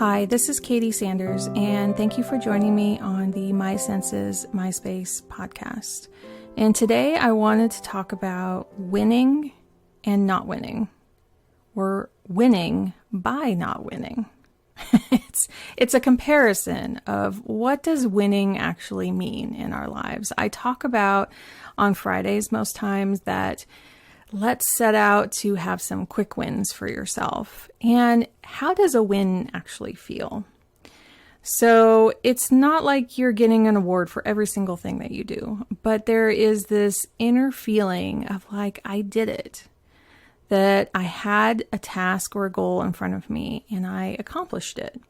Hi, this is Katie Sanders, and thank you for joining me on the My Senses, My Space podcast. And today I wanted to talk about winning and not winning. We're winning by not winning. It's a comparison of what does winning actually mean in our lives. I talk about on Fridays most times that let's set out to have some quick wins for yourself. And how does a win actually feel? So it's not like you're getting an award for every single thing that you do, but there is this inner feeling of like, I did it, that I had a task or a goal in front of me and I accomplished it.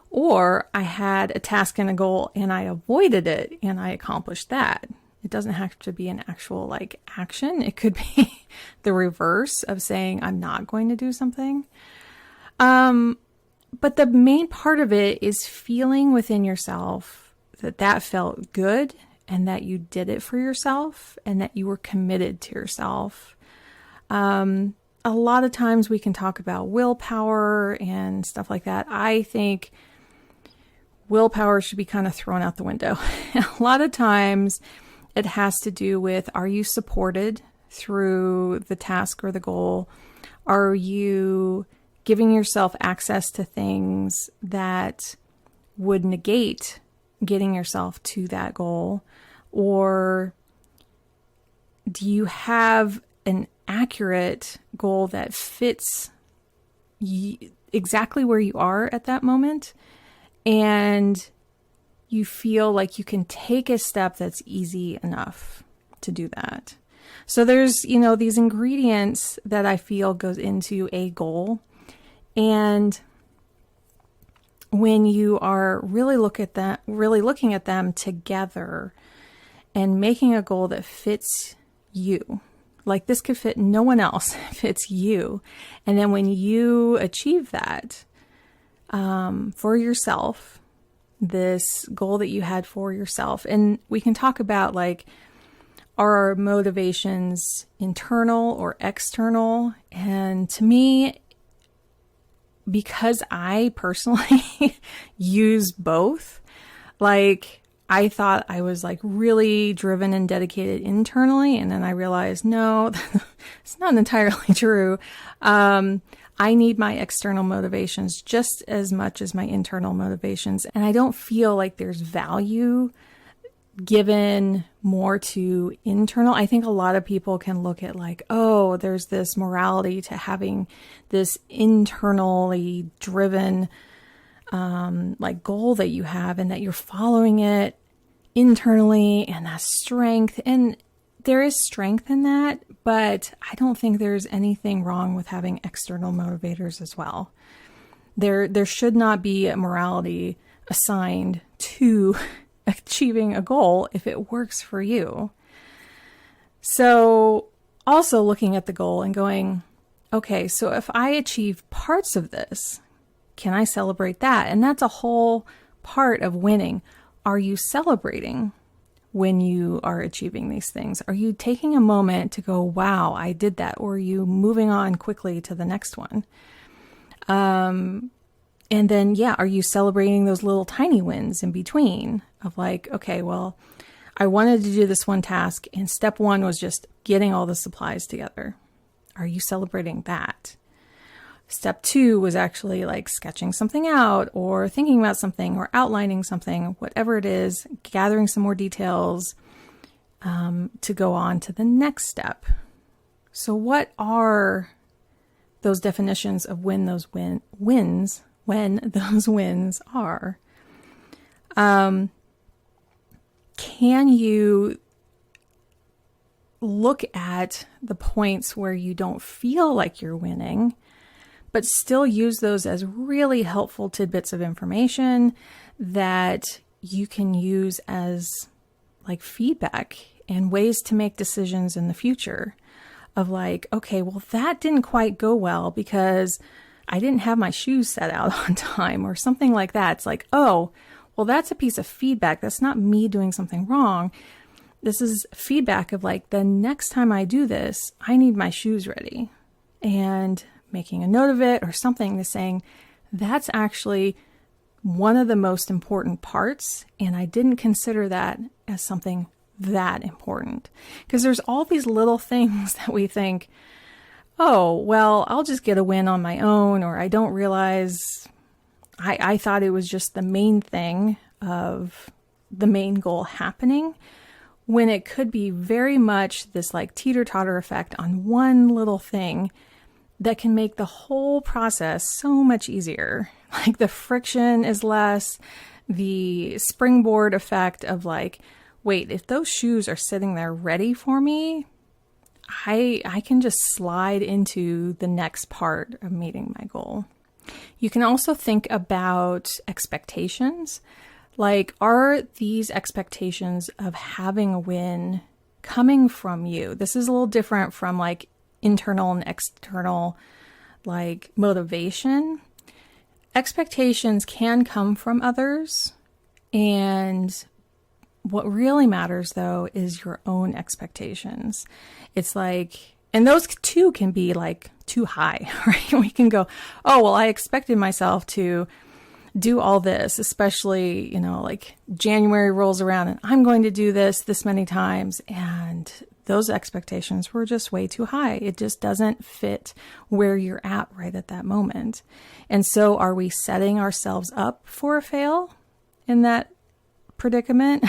Or I had a task and a goal and I avoided it and I accomplished that. It doesn't have to be an actual action. It could be the reverse of saying I'm not going to do something. But the main part of it is feeling within yourself that felt good and that you did it for yourself and that you were committed to yourself. A lot of times we can talk about willpower and stuff like that. I think willpower should be kind of thrown out the window. A lot of times it has to do with, are you supported through the task or the goal? Are you giving yourself access to things that would negate getting yourself to that goal? Or do you have an accurate goal that fits exactly where you are at that moment? And you feel like you can take a step that's easy enough to do that. So there's, these ingredients that I feel goes into a goal. And when you are really looking at them together and making a goal that fits you, like this could fit no one else, it fits you. And then when you achieve that for yourself, this goal that you had for yourself, and we can talk about are our motivations internal or external? And to me, because I personally use both, I thought I was really driven and dedicated internally. And then I realized, no, it's not entirely true. I need my external motivations just as much as my internal motivations. And I don't feel like there's value given more to internal. I think a lot of people can look at there's this morality to having this internally driven goal that you have and that you're following it internally, and that's strength. And there is strength in that, but I don't think there's anything wrong with having external motivators as well. There should not be a morality assigned to achieving a goal if it works for you. So also looking at the goal and going, okay, so if I achieve parts of this, can I celebrate that? And that's a whole part of winning. Are you celebrating when you are achieving these things? Are you taking a moment to go, wow, I did that? Or are you moving on quickly to the next one? And then, are you celebrating those little tiny wins in between of okay, well, I wanted to do this one task and step one was just getting all the supplies together. Are you celebrating that? Step two was actually sketching something out or thinking about something or outlining something, whatever it is, gathering some more details to go on to the next step. So what are those definitions of when those wins are? Can you look at the points where you don't feel like you're winning, but still use those as really helpful tidbits of information that you can use as feedback and ways to make decisions in the future of okay, well, that didn't quite go well because I didn't have my shoes set out on time or something like that. It's oh, well, that's a piece of feedback. That's not me doing something wrong. This is feedback of the next time I do this, I need my shoes ready. And making a note of it or something that's saying that's actually one of the most important parts, and I didn't consider that as something that important. Because there's all these little things that we think, oh, well, I'll just get a win on my own, or I don't realize I thought it was just the main thing of the main goal happening, when it could be very much this like teeter-totter effect on one little thing that can make the whole process so much easier. Like the friction is less, the springboard effect of like, wait, if those shoes are sitting there ready for me, I can just slide into the next part of meeting my goal. You can also think about expectations. Like, are these expectations of having a win coming from you? This is a little different from like internal and external, like motivation. Expectations can come from others. And what really matters though is your own expectations. It's like, and those too can be like too high, right? We can go, oh, well, I expected myself to do all this, especially, you know, like January rolls around and I'm going to do this many times. And those expectations were just way too high. It just doesn't fit where you're at right at that moment. And so are we setting ourselves up for a fail in that predicament?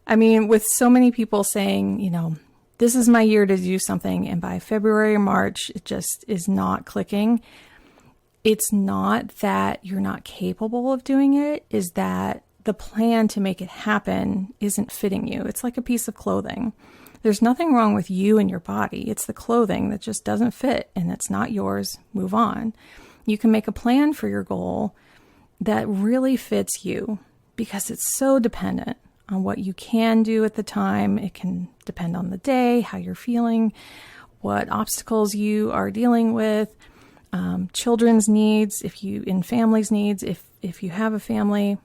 With so many people saying, you know, this is my year to do something, and by February or March, it just is not clicking. It's not that you're not capable of doing it, is that the plan to make it happen isn't fitting you. It's like a piece of clothing. There's nothing wrong with you and your body. It's the clothing that just doesn't fit, and it's not yours. Move on. You can make a plan for your goal that really fits you, because it's so dependent on what you can do at the time. It can depend on the day, how you're feeling, what obstacles you are dealing with, children's needs, family's needs, if you have a family,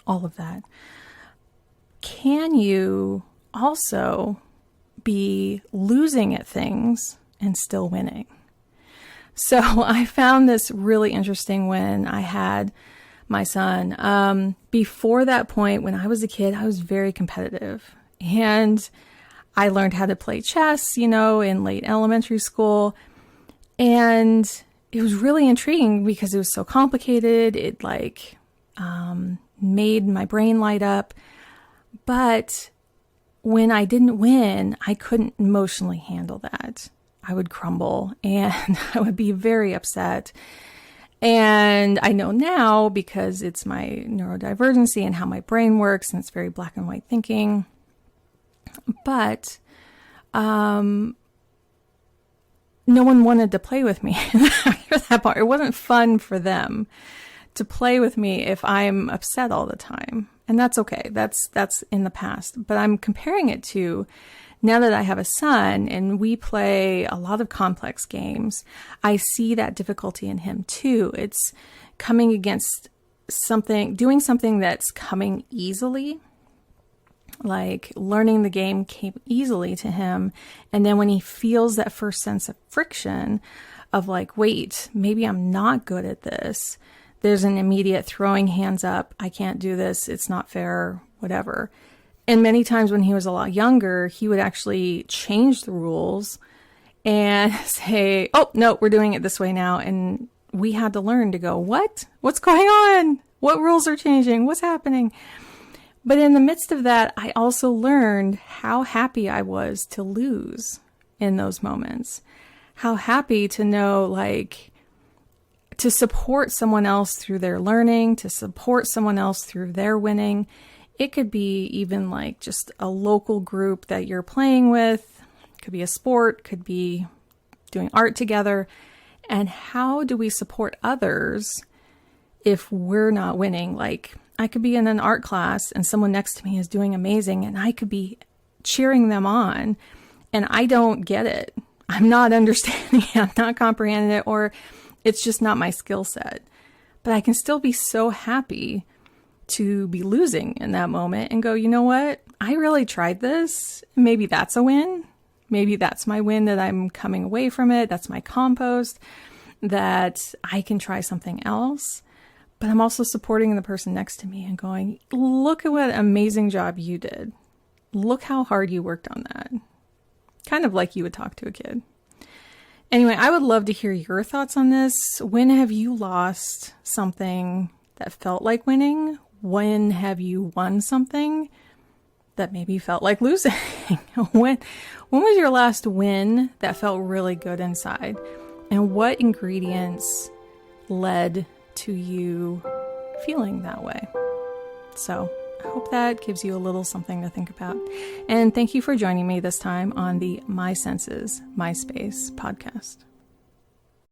all of that. Can you also be losing at things and still winning? So I found this really interesting when I had my son. Before that point, when I was a kid, I was very competitive, and I learned how to play chess, in late elementary school. And it was really intriguing because it was so complicated. It made my brain light up. But when I didn't win, I couldn't emotionally handle that. I would crumble and I would be very upset. And I know now, because it's my neurodivergency and how my brain works, and it's very black and white thinking. But no one wanted to play with me after that part. It wasn't fun for them to play with me if I'm upset all the time. And that's okay. That's in the past. But I'm comparing it to now that I have a son and we play a lot of complex games, I see that difficulty in him too. It's coming against doing something that's coming easily. Like learning the game came easily to him. And then when he feels that first sense of friction of like, wait, maybe I'm not good at this, there's an immediate throwing hands up. I can't do this. It's not fair, whatever. And many times when he was a lot younger, he would actually change the rules and say, oh, no, we're doing it this way now. And we had to learn to go, what? What's going on? What rules are changing? What's happening? But in the midst of that, I also learned how happy I was to lose in those moments. How happy to know, to support someone else through their learning, to support someone else through their winning. It could be even just a local group that you're playing with. It could be a sport, could be doing art together. And how do we support others if we're not winning? I could be in an art class and someone next to me is doing amazing and I could be cheering them on and I don't get it. I'm not understanding it. I'm not comprehending it, or it's just not my skill set. But I can still be so happy to be losing in that moment and go, you know what? I really tried this. Maybe that's a win. Maybe that's my win, that I'm coming away from it. That's my compost, that I can try something else. but I'm also supporting the person next to me and going, look at what an amazing job you did. Look how hard you worked on that. Kind of like you would talk to a kid. Anyway, I would love to hear your thoughts on this. When have you lost something that felt like winning? When have you won something that maybe felt like losing? When was your last win that felt really good inside? And what ingredients led to you feeling that way? So I hope that gives you a little something to think about. And thank you for joining me this time on the My Senses, My Space podcast.